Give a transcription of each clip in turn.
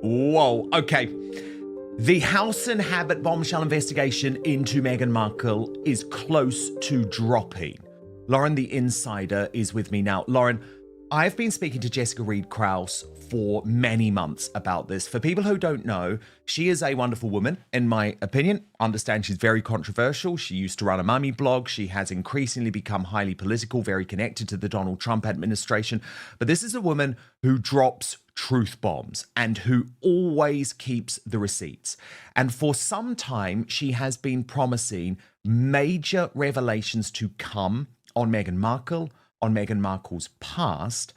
Whoa, okay. The House Inhabit bombshell investigation into Meghan Markle is close to dropping. Lauren, the insider, is with me now. Lauren, I've been speaking to Jessica Reid-Krause for many months about this. For people who don't know, she is a wonderful woman, in my opinion. Understand she's very controversial. She used to run a mummy blog. She has increasingly become highly political, very connected to the Donald Trump administration. But this is a woman who drops truth bombs and who always keeps the receipts. And for some time, she has been promising major revelations to come on Meghan Markle, on Meghan Markle's past.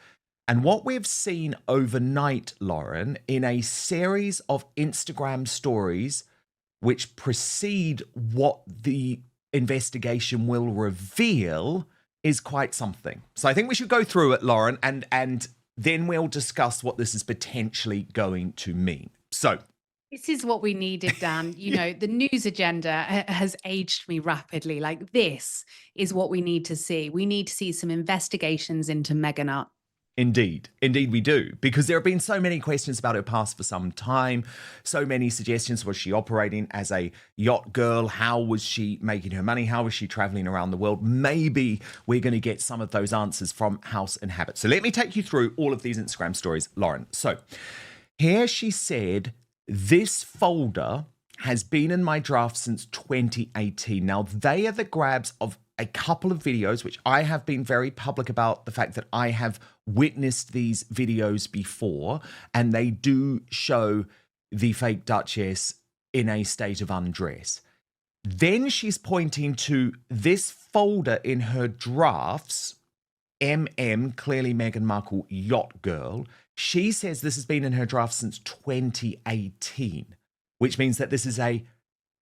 And what we've seen overnight, Lauren, in a series of Instagram stories which precede what the investigation will reveal is quite something. So I think we should go through it, Lauren, and then we'll discuss what this is potentially going to mean. So this is what we needed, Dan. You know, the news agenda has aged me rapidly. Like, this is what we need to see. We need to see some investigations into Meghan. Indeed we do, because there have been so many questions about her past for some time, so many suggestions. Was she operating as a yacht girl? How was she making her money? How was she traveling around the world? Maybe we're going to get some of those answers from House Inhabit. So let me take you through all of these Instagram stories, Lauren. So here she said, this folder has been in my draft since 2018. Now, they are the grabs of a couple of videos, which I have been very public about the fact that I have witnessed these videos before, and they do show the fake Duchess in a state of undress. Then she's pointing to this folder in her drafts, MM, clearly Meghan Markle, yacht girl. She says this has been in her draft since 2018, which means that this is a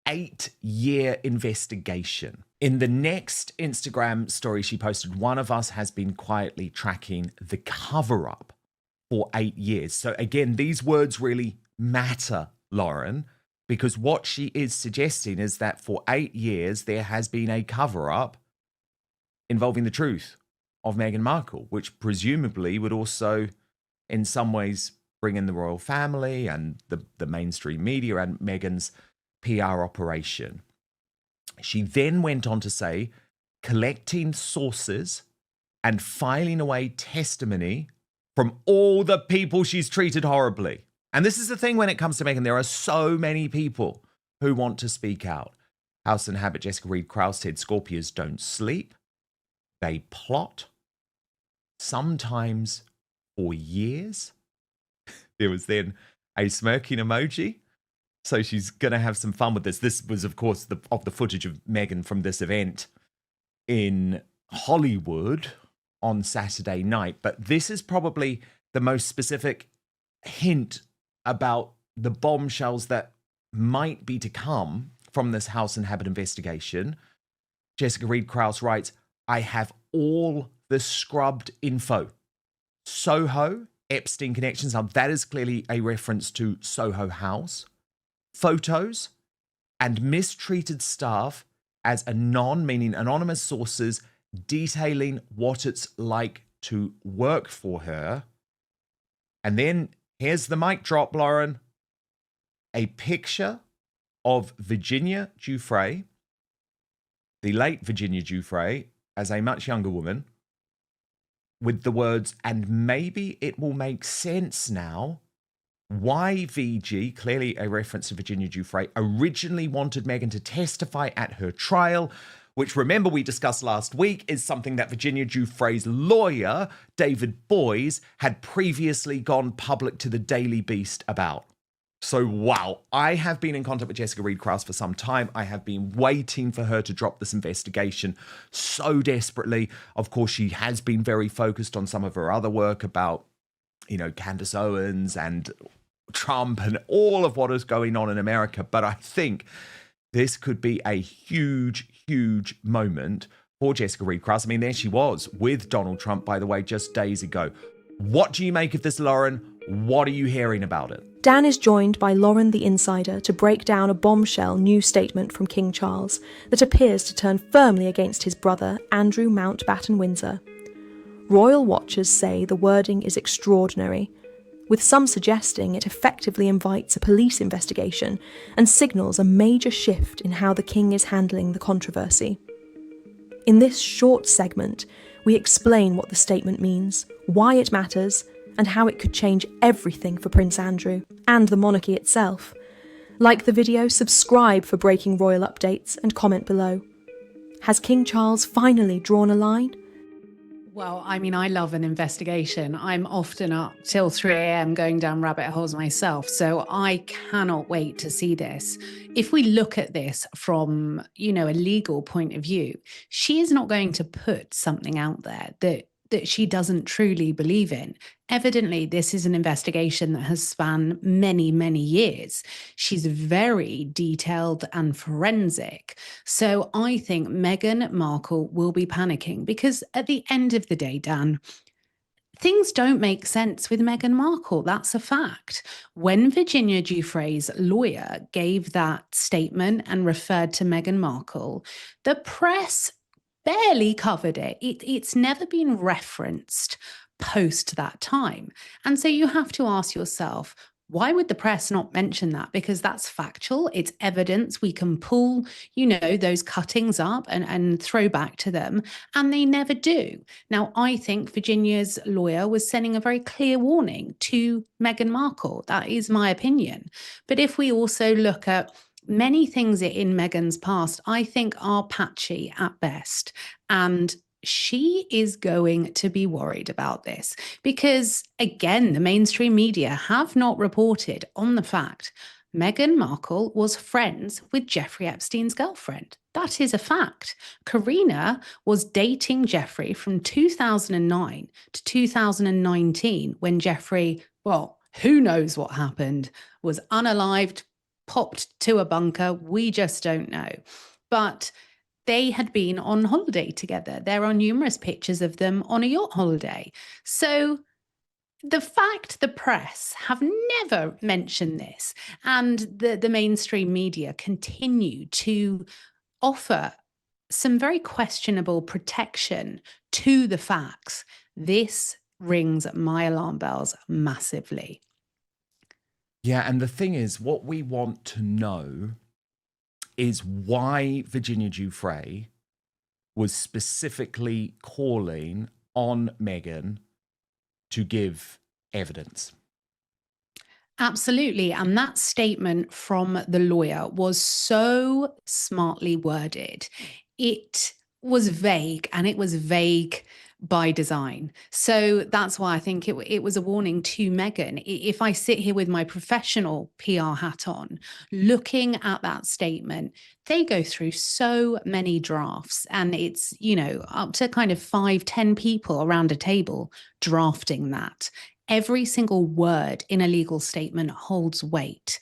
8-year investigation. In the next Instagram story she posted, one of us has been quietly tracking the cover-up for 8 years. So again, these words really matter, Lauren, because what she is suggesting is that for 8 years, there has been a cover-up involving the truth of Meghan Markle, which presumably would also, in some ways, bring in the royal family and the mainstream media and Meghan's PR operation. She then went on to say, collecting sources and filing away testimony from all the people she's treated horribly. And this is the thing when it comes to Meghan, there are so many people who want to speak out. House Inhabit Jessica Reid-Krause said Scorpios don't sleep. They plot, sometimes for years. There was then a smirking emoji. So she's going to have some fun with this. This was, of course, the footage of Meghan from this event in Hollywood on Saturday night. But this is probably the most specific hint about the bombshells that might be to come from this House Inhabit investigation. Jessica Reid-Krause writes, I have all the scrubbed info. Soho, Epstein connections. Now, that is clearly a reference to Soho House. Photos and mistreated staff as meaning anonymous sources detailing what it's like to work for her. And then here's the mic drop, Lauren. A picture of Virginia Giuffre, the late Virginia Giuffre, as a much younger woman, with the words, and maybe it will make sense now why VG, clearly a reference to Virginia Giuffre, originally wanted Meghan to testify at her trial, which, remember, we discussed last week, is something that Virginia Giuffre's lawyer, David Boies, had previously gone public to the Daily Beast about. So, wow, I have been in contact with Jessica Reid-Krause for some time. I have been waiting for her to drop this investigation so desperately. Of course, she has been very focused on some of her other work about, Candace Owens and Trump and all of what is going on in America. But I think this could be a huge, huge moment for Jessica Reid-Krause. I mean, there she was with Donald Trump, by the way, just days ago. What do you make of this, Lauren? What are you hearing about it? Dan is joined by Lauren the Insider to break down a bombshell new statement from King Charles that appears to turn firmly against his brother, Andrew Mountbatten Windsor. Royal watchers say the wording is extraordinary. with some suggesting it effectively invites a police investigation and signals a major shift in how the king is handling the controversy. In this short segment, we explain what the statement means, why it matters, and how it could change everything for Prince Andrew and the monarchy itself. Like the video, subscribe for breaking royal updates, and comment below. Has King Charles finally drawn a line? Well, I mean, I love an investigation. I'm often up till 3 a.m. going down rabbit holes myself, so I cannot wait to see this. If we look at this from, a legal point of view, she is not going to put something out there that she doesn't truly believe in. Evidently, this is an investigation that has spanned many, many years. She's very detailed and forensic. So I think Meghan Markle will be panicking because at the end of the day, Dan, things don't make sense with Meghan Markle. That's a fact. When Virginia Giuffre's lawyer gave that statement and referred to Meghan Markle, the press barely covered it. It's never been referenced post that time. And so you have to ask yourself, why would the press not mention that? Because that's factual. It's evidence. We can pull, those cuttings up and throw back to them. And they never do. Now, I think Virginia's lawyer was sending a very clear warning to Meghan Markle. That is my opinion. But if we also look at many things in Meghan's past, I think, are patchy at best. And she is going to be worried about this because, again, the mainstream media have not reported on the fact Meghan Markle was friends with Jeffrey Epstein's girlfriend. That is a fact. Karina was dating Jeffrey from 2009 to 2019 when Jeffrey, well, who knows what happened, was unalived, popped to a bunker. We just don't know. But they had been on holiday together. There are numerous pictures of them on a yacht holiday. So the fact the press have never mentioned this and the mainstream media continue to offer some very questionable protection to the facts, this rings my alarm bells massively. Yeah, and the thing is, what we want to know is why Virginia Giuffre was specifically calling on Meghan to give evidence. Absolutely. And that statement from the lawyer was so smartly worded. It was vague, and it was vague by design. So that's why I think it was a warning to Meghan. If I sit here with my professional PR hat on, looking at that statement, they go through so many drafts, and it's, up to kind of 5-10 people around a table drafting that. Every single word in a legal statement holds weight.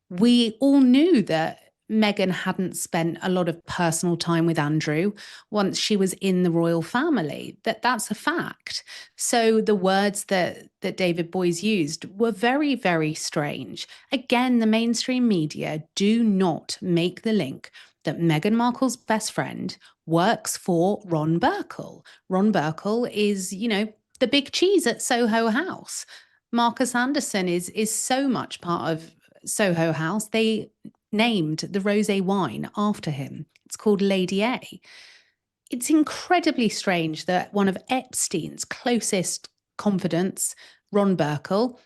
We all knew that Meghan hadn't spent a lot of personal time with Andrew once she was in the royal family. That's a fact. So the words that David Boyes used were very, very strange. Again, the mainstream media do not make the link that Meghan Markle's best friend works for Ron Burkle. Ron Burkle is, the big cheese at Soho House. Marcus Anderson is so much part of Soho House. They named the rosé wine after him. It's called Lady A. It's incredibly strange that one of Epstein's closest confidants, Ron Burkle,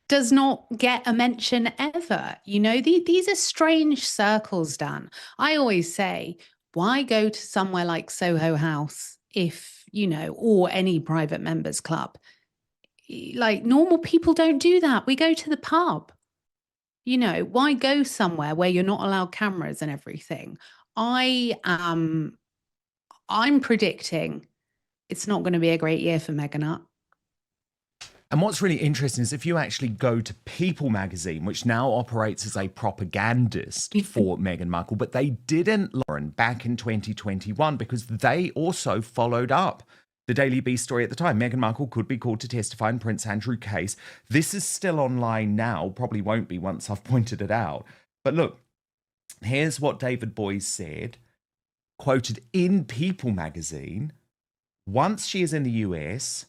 does not get a mention ever. These are strange circles, Dan. I always say, why go to somewhere like Soho House if, or any private members club? Like, normal people don't do that. We go to the pub. Why go somewhere where you're not allowed cameras and everything? I'm predicting it's not going to be a great year for Meghan. And what's really interesting is if you actually go to People magazine, which now operates as a propagandist for Meghan Markle, but they didn't, Lauren, back in 2021 because they also followed up the Daily Beast story at the time. Meghan Markle could be called to testify in Prince Andrew case. This is still online now, probably won't be once I've pointed it out. But look, here's what David Boyes said, quoted in People magazine. Once she is in the US,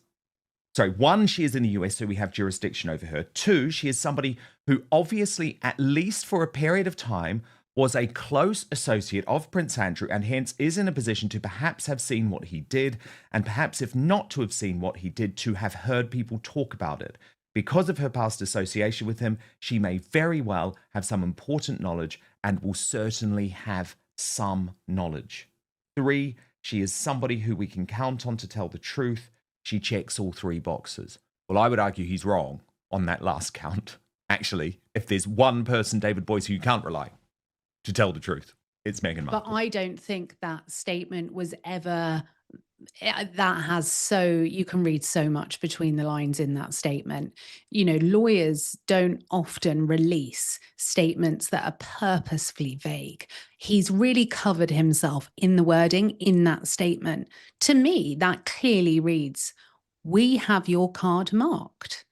sorry, one, she is in the US, so we have jurisdiction over her. Two, she is somebody who obviously, at least for a period of time, was a close associate of Prince Andrew and hence is in a position to perhaps have seen what he did, and perhaps if not to have seen what he did, to have heard people talk about it. Because of her past association with him, she may very well have some important knowledge and will certainly have some knowledge. Three, she is somebody who we can count on to tell the truth. She checks all three boxes. Well, I would argue he's wrong on that last count. Actually, if there's one person, David Boyce, who you can't rely to tell the truth, it's Meghan Markle. But I don't think that statement was ever, that has you can read so much between the lines in that statement. You know, lawyers don't often release statements that are purposefully vague. He's really covered himself in the wording in that statement. To me, that clearly reads, we have your card marked.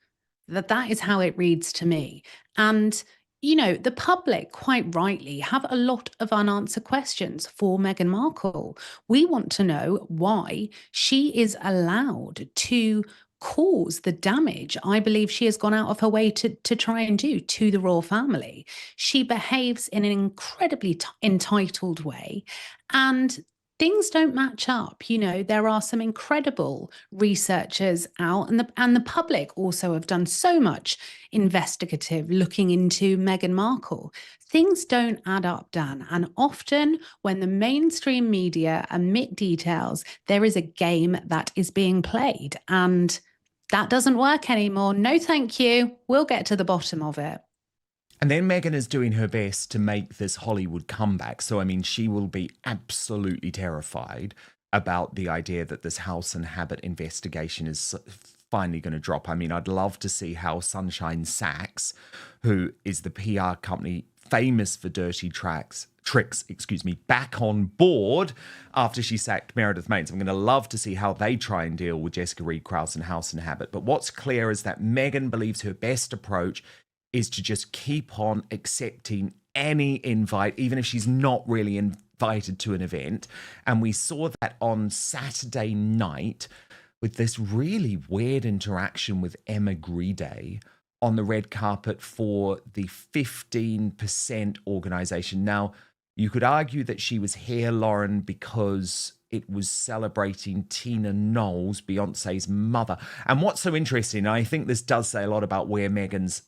That is how it reads to me. And you know, the public, quite rightly, have a lot of unanswered questions for Meghan Markle. We want to know why she is allowed to cause the damage I believe she has gone out of her way to try and do to the royal family. She behaves in an incredibly entitled way, and things don't match up. You know, there are some incredible researchers out, and the public also have done so much investigative looking into Meghan Markle. Things don't add up, Dan. And often when the mainstream media omit details, there is a game that is being played, and that doesn't work anymore. No, thank you. We'll get to the bottom of it. And then Meghan is doing her best to make this Hollywood comeback. So, I mean, she will be absolutely terrified about the idea that this House Inhabit investigation is finally going to drop. I mean, I'd love to see how Sunshine Sachs, who is the PR company famous for dirty tricks, back on board after she sacked Meredith Maines. I'm going to love to see how they try and deal with Jessica Reed-Krause and House Inhabit. But what's clear is that Meghan believes her best approach is to just keep on accepting any invite, even if she's not really invited to an event. And we saw that on Saturday night with this really weird interaction with Emma Grede on the red carpet for the 15% organization. Now, you could argue that she was here, Lauren, because it was celebrating Tina Knowles, Beyonce's mother. And what's so interesting, I think this does say a lot about where Meghan's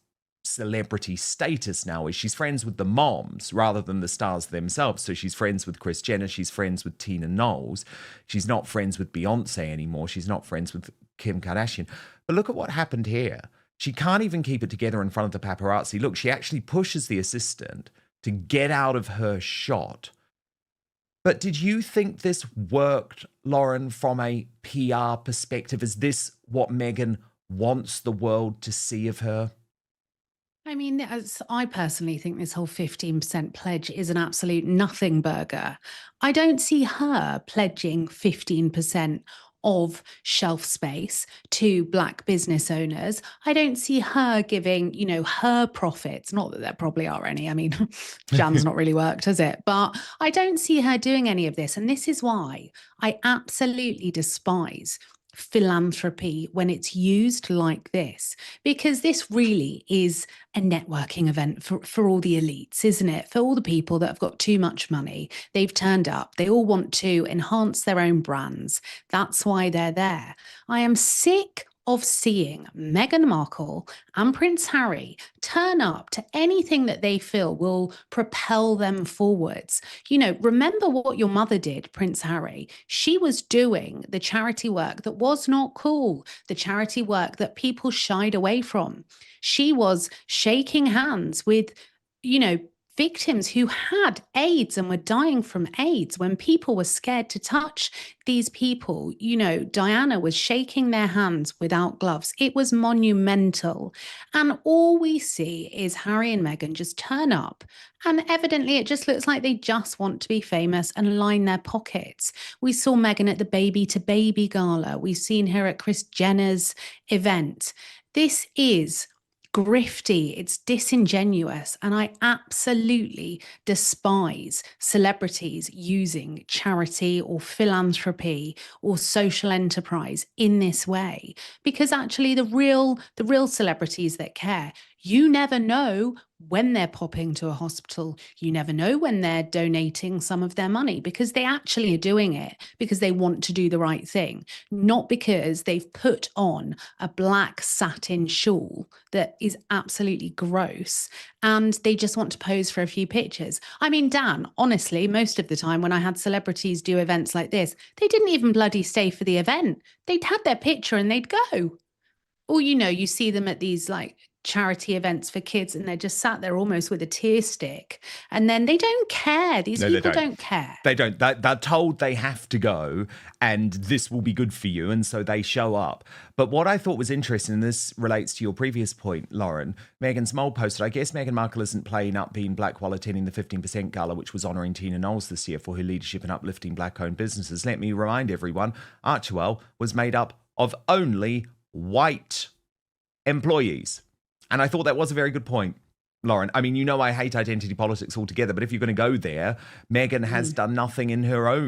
celebrity status now is. She's friends with the moms rather than the stars themselves. So she's friends with Kris Jenner, she's friends with Tina Knowles. She's not friends with Beyonce anymore. She's not friends with Kim Kardashian. But look at what happened here. She can't even keep it together in front of the paparazzi. Look, she actually pushes the assistant to get out of her shot. But did you think this worked, Lauren, from a PR perspective? Is this what Meghan wants the world to see of her? I mean, I personally think this whole 15% pledge is an absolute nothing burger. I don't see her pledging 15% of shelf space to Black business owners. I don't see her giving, you know, her profits. Not that there probably are any. I mean, Jan's not really worked, has it? But I don't see her doing any of this. And this is why I absolutely despise philanthropy when it's used like this, because this really is a networking event for all the elites, isn't it? For all the people that have got too much money, they've turned up, they all want to enhance their own brands. That's why they're there. I am sick of seeing Meghan Markle and Prince Harry turn up to anything that they feel will propel them forwards. You know, remember what your mother did, Prince Harry. She was doing the charity work that was not cool, the charity work that people shied away from. She was shaking hands with, you know, victims who had AIDS and were dying from AIDS when people were scared to touch these people. You know, Diana was shaking their hands without gloves. It was monumental. And all we see is Harry and Meghan just turn up. And evidently, it just looks like they just want to be famous and line their pockets. We saw Meghan at the Baby to Baby gala. We've seen her at Kris Jenner's event. This is grifty, it's disingenuous, and I absolutely despise celebrities using charity or philanthropy or social enterprise in this way, because actually the real celebrities that care, you never know when they're popping to a hospital. You never know when they're donating some of their money, because they actually are doing it because they want to do the right thing, not because they've put on a black satin shawl that is absolutely gross and they just want to pose for a few pictures. I mean, Dan, honestly, most of the time when I had celebrities do events like this, they didn't even bloody stay for the event. They'd had their picture and they'd go. Or, you know, you see them at these like charity events for kids and they're just sat there almost with a tear stick, and then they don't care. These people don't care. They don't. They're told they have to go and this will be good for you, and so they show up. But what I thought was interesting, and this relates to your previous point, Lauren, Meghan's mole posted, I guess Meghan Markle isn't playing up being black while attending the 15% gala, which was honouring Tina Knowles this year for her leadership in uplifting black-owned businesses. Let me remind everyone, Archewell was made up of only white employees. And I thought that was a very good point, Lauren. I mean, you know, I hate identity politics altogether, but if you're going to go there, Meghan has done nothing in her own